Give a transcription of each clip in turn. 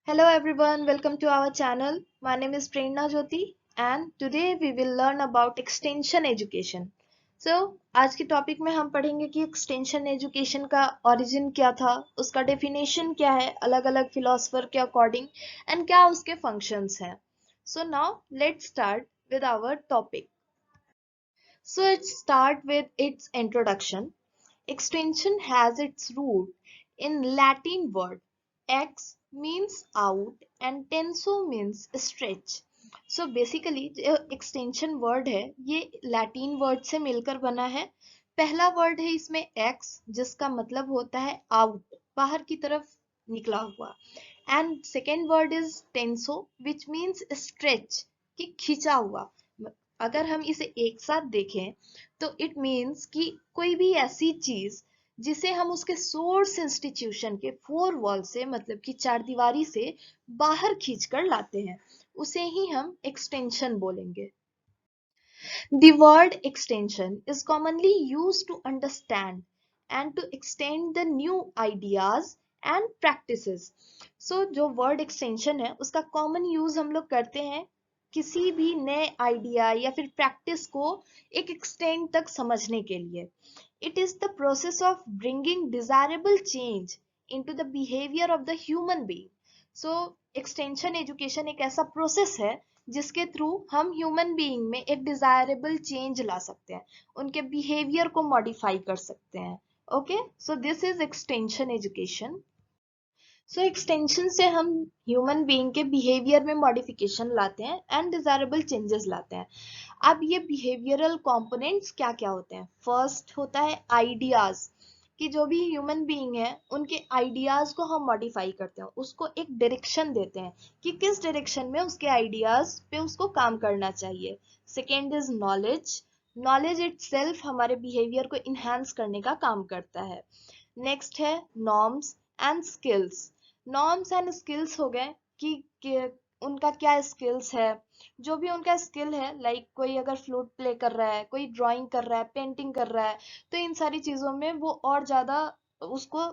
Hello everyone, welcome to our channel. My name is Prerna Jyoti and today we will learn about extension education. So, आज के topic में हम पढ़ेंगे कि extension education का origin क्या था, उसका डेफिनेशन क्या है अलग अलग फिलोसफर के अकॉर्डिंग एंड क्या उसके फंक्शंस हैं. So now let's start with our topic. So let's start with its introduction. Extension has its root in Latin word ex means out and tenso means stretch. So basically जो extension word है ये Latin word से मिलकर बना है. पहला word है इसमें ex जिसका मतलब होता है out, बाहर की तरफ निकला हुआ, and second word is tenso which means stretch कि खिंचा हुआ. अगर हम इसे एक साथ देखें तो इट मीन्स कि कोई भी ऐसी चीज जिसे हम उसके सोर्स इंस्टीट्यूशन के फोर वॉल से मतलब कि चार दीवारी से बाहर खींचकर लाते हैं उसे ही हम एक्सटेंशन बोलेंगे. The word extension is commonly used to understand and to extend the new ideas and practices. So जो word extension है उसका common use हम लोग करते हैं किसी भी नए आइडिया या फिर प्रैक्टिस को एक एक्सटेंड तक समझने के लिए. It is the process of bringing desirable change into the behavior of the human being. So extension education एक ऐसा प्रोसेस है जिसके थ्रू हम ह्यूमन बीइंग में एक डिजायरेबल चेंज ला सकते हैं, उनके बिहेवियर को मॉडिफाई कर सकते हैं. Okay, so this is extension education. So extension से हम ह्यूमन बीइंग के बिहेवियर में मॉडिफिकेशन लाते हैं एंड डिजायरेबल चेंजेस लाते हैं. अब ये बिहेवियरल कंपोनेंट्स क्या क्या होते हैं. फर्स्ट होता है आइडियाज, कि जो भी ह्यूमन बीइंग है उनके आइडियाज को हम मॉडिफाई करते हैं, उसको एक डायरेक्शन देते हैं कि किस डायरेक्शन में उसके आइडियाज पे उसको काम करना चाहिए. Second is knowledge. Knowledge itself हमारे बिहेवियर को इन्हांस करने का काम करता है. नेक्स्ट है norms and skills. Norms and skills हो गए कि उनका क्या स्किल्स है, जो भी उनका स्किल है, लाइक कोई अगर फ्लूट प्ले कर रहा है, कोई ड्राइंग कर रहा है, पेंटिंग कर रहा है, तो इन सारी चीजों में वो और ज्यादा उसको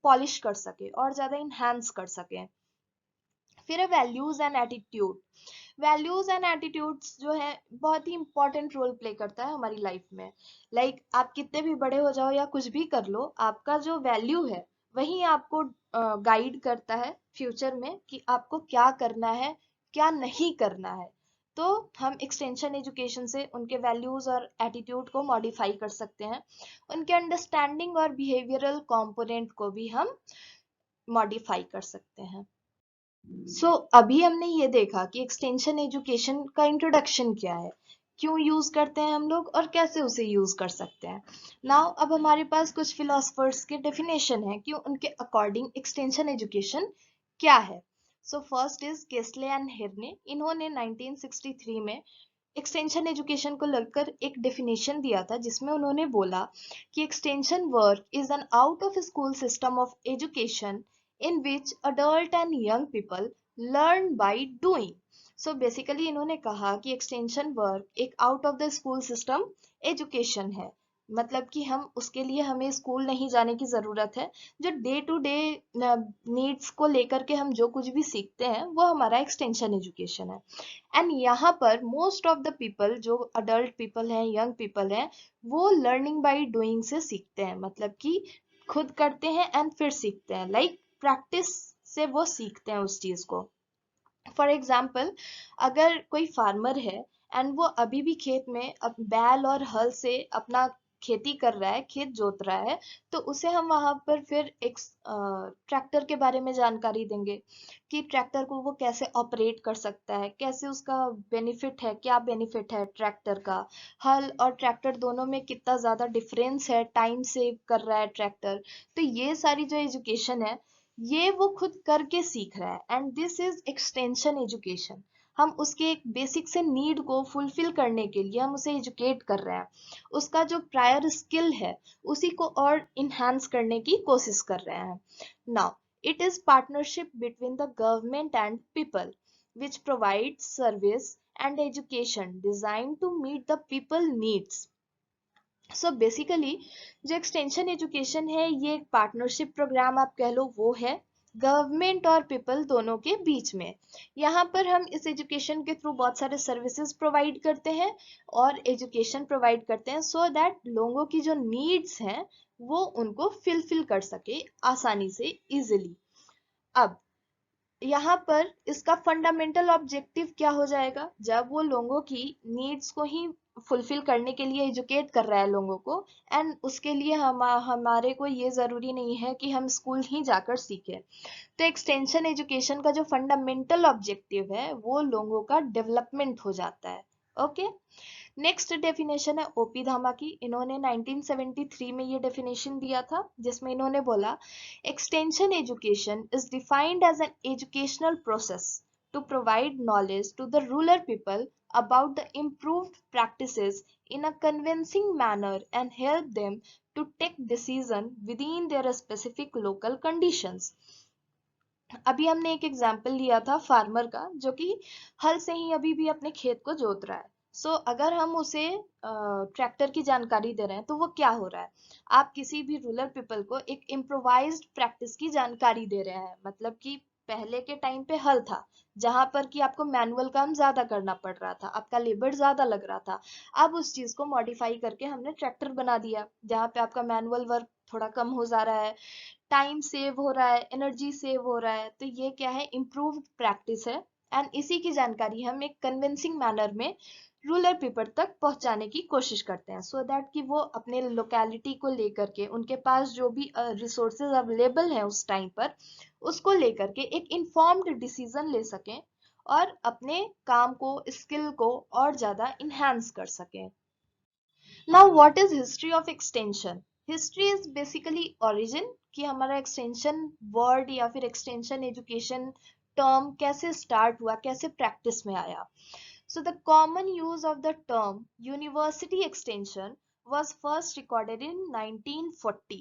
पॉलिश कर सके और ज्यादा इन्हांस कर सके. फिर है values and attitude. Values and attitudes जो है बहुत ही इंपॉर्टेंट रोल प्ले करता है हमारी लाइफ में. लाइक आप कितने भी बड़े हो जाओ या कुछ भी कर लो, आपका जो वैल्यू है वही आपको गाइड करता है फ्यूचर में कि आपको क्या करना है क्या नहीं करना है. तो हम एक्सटेंशन एजुकेशन से उनके वैल्यूज और एटीट्यूड को मॉडिफाई कर सकते हैं, उनके अंडरस्टैंडिंग और बिहेवियरल कंपोनेंट को भी हम मॉडिफाई कर सकते हैं. अभी हमने ये देखा कि एक्सटेंशन एजुकेशन का इंट्रोडक्शन क्या है, क्यों यूज करते हैं हम लोग और कैसे उसे यूज कर सकते हैं. नाउ अब हमारे पास कुछ फिलोसफर्स के डेफिनेशन है कि उनके अकॉर्डिंग एक्सटेंशन एजुकेशन क्या है. फर्स्ट इज केस्ले एंड हिरने. इन्होंने 1963 में एक्सटेंशन एजुकेशन को लेकर एक डेफिनेशन दिया था जिसमें उन्होंने बोला कि extension work is an out of school system of education in which adult and young people learn by doing. Basically इन्होंने कहा कि एक्सटेंशन वर्क एक out of the school system education है, मतलब कि हम उसके लिए हमें स्कूल नहीं जाने की जरूरत है, जो डे टू डे नीड्स को लेकर के हम जो कुछ भी सीखते हैं वो हमारा एक्सटेंशन एजुकेशन है. एंड यहाँ पर मोस्ट ऑफ द पीपल जो अडल्ट पीपल हैं, यंग पीपल हैं, वो लर्निंग बाय डूइंग से सीखते हैं, मतलब कि खुद करते हैं एंड फिर सीखते हैं, लाइक प्रैक्टिस से वो सीखते हैं उस चीज को. फॉर एग्जाम्पल अगर कोई फार्मर है एंड वो अभी भी खेत में बैल और हल से अपना खेती कर रहा है, खेत जोत रहा है, तो उसे हम वहां पर फिर एक ट्रैक्टर के बारे में जानकारी देंगे कि ट्रैक्टर को वो कैसे ऑपरेट कर सकता है, कैसे उसका बेनिफिट है, क्या बेनिफिट है ट्रैक्टर का. हल और ट्रैक्टर दोनों में कितना ज्यादा डिफरेंस है, टाइम सेव कर रहा है ट्रैक्टर. तो ये सारी जो एजुकेशन है ये वो खुद करके सीख रहा है and this is extension education. हम उसके एक बेसिक से नीड को फुलफिल करने के लिए हम उसे एजुकेट कर रहे हैं, उसका जो प्रायर स्किल है उसी को और इन्हांस करने की कोशिश कर रहे हैं. Now it is partnership between the government and people which provides service and education designed to meet the people needs. Basically जो एक्सटेंशन एजुकेशन है ये एक पार्टनरशिप प्रोग्राम आप कह लो वो है, गवर्नमेंट और पीपल दोनों के बीच में। यहाँ पर हम इस एजुकेशन के थ्रू बहुत सारे सर्विसेज प्रोवाइड करते हैं और एजुकेशन प्रोवाइड करते हैं सो दैट लोगों की जो नीड्स हैं वो उनको फिलफिल कर सके आसानी से, इजिली। अब यहाँ पर इसका फंडामेंटल ऑब्जेक्टिव क्या हो जाएगा, जब वो लोगों की नीड्स को ही फुलफिल करने के लिए एजुकेट कर रहा है लोगों को, एंड उसके लिए हमारे को ये जरूरी नहीं है कि हम स्कूल ही जाकर सीखें। तो एक्सटेंशन एजुकेशन का जो फंडामेंटल ऑब्जेक्टिव है वो लोगों का डेवलपमेंट हो जाता है। ओके, नेक्स्ट डेफिनेशन है ओपी धामा की। इन्होंने 1973 में ये डेफिनेशन दिया था जिसमें इन्होंने बोला extension education is defined as an educational process to provide knowledge to the rural people about the improved practices in a convincing manner and help them to take decision within their specific local conditions। अभी हमने एक example लिया था farmer का जो कि हल से ही अभी भी अपने खेत को जोत रहा है। अगर हम उसे ट्रैक्टर की जानकारी दे रहे हैं तो वो क्या हो रहा है, आप किसी भी रूरल पीपल को एक इम्प्रोवाइज्ड प्रैक्टिस की जानकारी दे रहे हैं। मतलब कि पहले के टाइम पे हल था जहां पर कि आपको मैनुअल काम ज्यादा करना पड़ रहा था, आपका लेबर ज्यादा लग रहा था। अब उस चीज को मॉडिफाई करके हमने ट्रैक्टर बना दिया जहां पे आपका मैनुअल वर्क थोड़ा कम हो जा रहा है, टाइम सेव हो रहा है, एनर्जी सेव हो रहा है। तो ये क्या है, इम्प्रूव्ड प्रैक्टिस है। एंड इसी की जानकारी हम एक कन्विंसिंग मैनर में रूरल पीपल तक पहुंचाने की कोशिश करते हैं सो दैट कि वो अपने लोकेलिटी को लेकर के उनके पास जो भी रिसोर्सेज अवेलेबल है उस टाइम पर उसको लेकर के एक इन्फॉर्म्ड डिसीजन ले सकें और अपने काम को, स्किल को और ज्यादा इन्हांस कर सकें। Now what is history of extension. History is basically origin कि हमारा एक्सटेंशन वर्ड या फिर एक्सटेंशन एजुकेशन टर्म कैसे स्टार्ट हुआ, कैसे प्रैक्टिस में आया। So the common use of the term university extension was first recorded in 1940।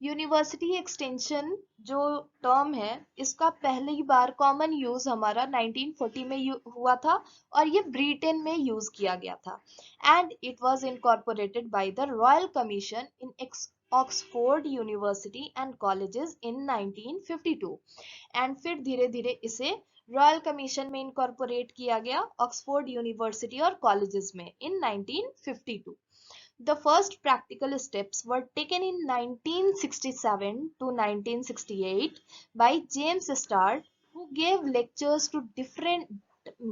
University extension जो टर्म है इसका पहली बार कॉमन यूज हमारा 1940 में हुआ था और ये ब्रिटेन में यूज किया गया था। And it was incorporated by the royal commission in Oxford university and colleges in 1952। And फिर धीरे धीरे इसे रॉयल कमीशन में इनकॉर्पोरेट किया गया ऑक्सफोर्ड यूनिवर्सिटी और कॉलेजेस में इन 1952। The first practical steps were taken in 1967 to 1968 by James Starr, who gave lectures to different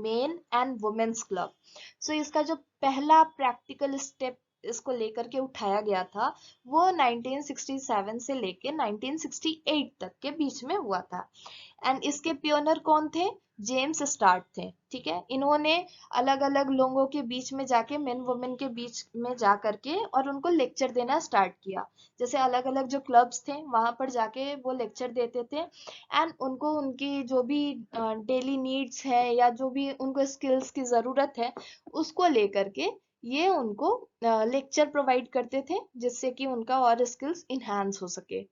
men and women's club। So इसका जो पहला practical step इसको लेकर के उठाया गया था वो 1967 से लेके 1968 तक के बीच में हुआ था। एंड इसके पियोनर कौन थे, जेम्स स्टार्ट थे। ठीक है, इन्होंने अलग अलग लोगों के बीच में जाके, मेन वुमेन के बीच में जा करके और उनको लेक्चर देना स्टार्ट किया। जैसे अलग अलग जो क्लब्स थे वहां पर जाके वो लेक्चर देते थे एंड उनको उनकी जो भी डेली नीड्स है या जो भी उनको स्किल्स की जरूरत है उसको लेकर के ये उनको लेक्चर प्रोवाइड करते थे जिससे कि उनका और स्किल्स इन्हांस हो सके।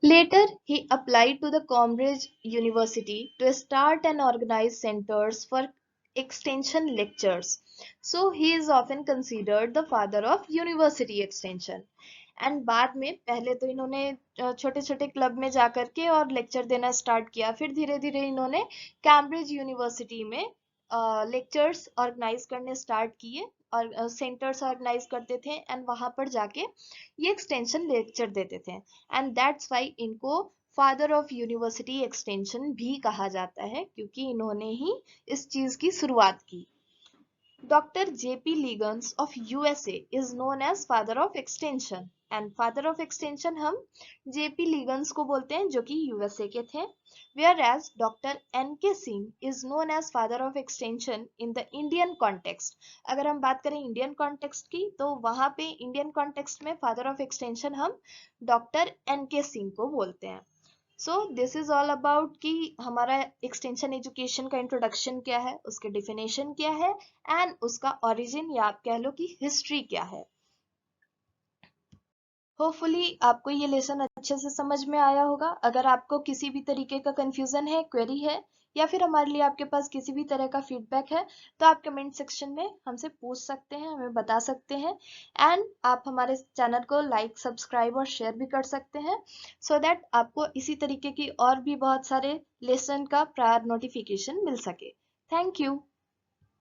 Later, he applied to the Cambridge University to start and organize centers for extension lectures. So, he is often considered the father of university extension. And बाद में पहले तो इन्होंने छोटे छोटे क्लब में जा करके और लेक्चर देना स्टार्ट किया, फिर धीरे धीरे इन्होंने कैम्ब्रिज यूनिवर्सिटी में लेक्चर्स ऑर्गेनाइज करने स्टार्ट किए और सेंटर्स ऑर्गेनाइज करते थे एंड वहां पर जाके ये एक्सटेंशन लेक्चर देते थे। एंड दैट्स वाई इनको फादर ऑफ यूनिवर्सिटी एक्सटेंशन भी कहा जाता है क्योंकि इन्होंने ही इस चीज की शुरुआत की। Dr. J.P. Liggins of USA is known as father of extension and father of extension हम J.P. Liggins को बोलते हैं जो कि USA के थे। Whereas Dr. N.K. Singh is known as father of extension in the Indian context। अगर हम बात करें इंडियन कॉन्टेक्स्ट की तो वहां पे इंडियन कॉन्टेक्स्ट में फादर ऑफ एक्सटेंशन हम डॉक्टर N.K. सिंह को बोलते हैं। So this is all about कि हमारा एक्सटेंशन एजुकेशन का इंट्रोडक्शन क्या है, उसके डिफिनेशन क्या है एंड उसका ओरिजिन या आप कह लो कि हिस्ट्री क्या है। होपफुली आपको ये लेसन अच्छे से समझ में आया होगा। अगर आपको किसी भी तरीके का कंफ्यूजन है, क्वेरी है, या फिर हमारे लिए आपके पास किसी भी तरह का फीडबैक है, तो आप कमेंट सेक्शन में हमसे पूछ सकते हैं, हमें बता सकते हैं। एंड आप हमारे चैनल को लाइक, सब्सक्राइब और शेयर भी कर सकते हैं, सो दैट आपको इसी तरीके की और भी बहुत सारे लेसन का प्रायर नोटिफिकेशन मिल सके। Thank you.